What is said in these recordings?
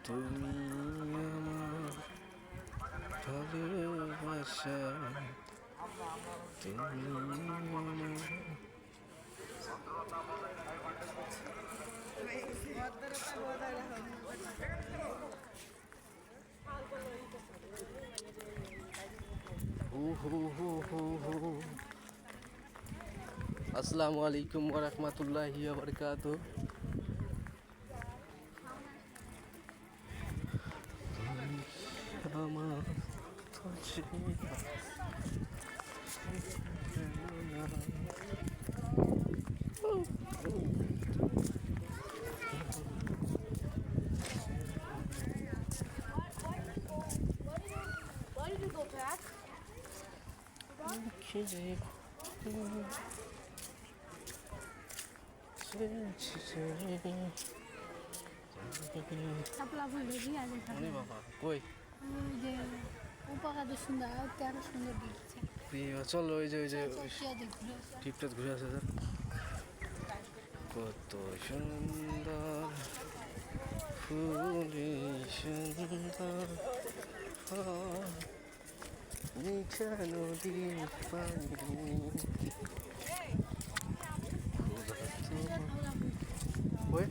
তুমি আমার ভালোবাসা, তুমি আমার আসসালামু আলাইকুম ওয়া রাহমাতুল্লাহি ওয়া বারাকাতুহু। আমার Why did you go back? Sapla bhule diya dekha. अरे बाबा কই যে উপকাদের সুন্দর আর তেরো সুন্দর দিচ্ছে চল ওই যে ঘুরে টিপটা ঘুরে আসে স্যার। কত সুন্দর ফুলি সুন্দর নিচা নদীর পানি ওই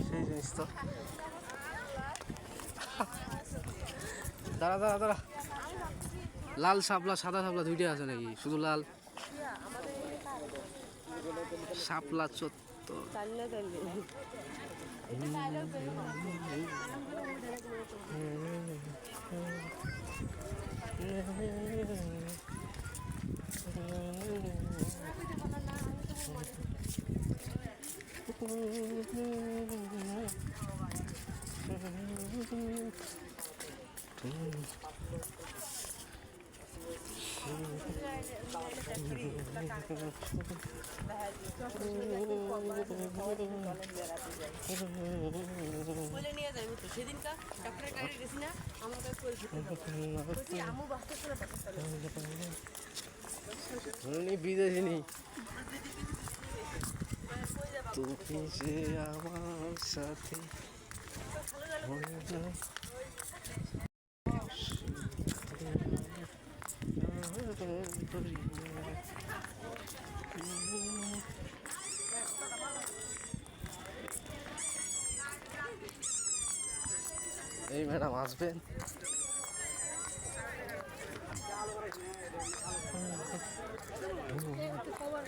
সেই জিনিস তো। দাঁড়া দাঁড়া দাঁড়া, লাল শাপলা সাদা শাপলা দুইটা আছে নাকি? শুধু লাল শাপলা চত্বর। বলে নিয়ে যাই তো সেদিনকা ডক্টরের গাড়ি গেছি না আমাকে কই আমু বাসতে করে বিদেশি নেই তুমি যে আমার সাথে এই ম্যাডাম আসবেন? একটু খবর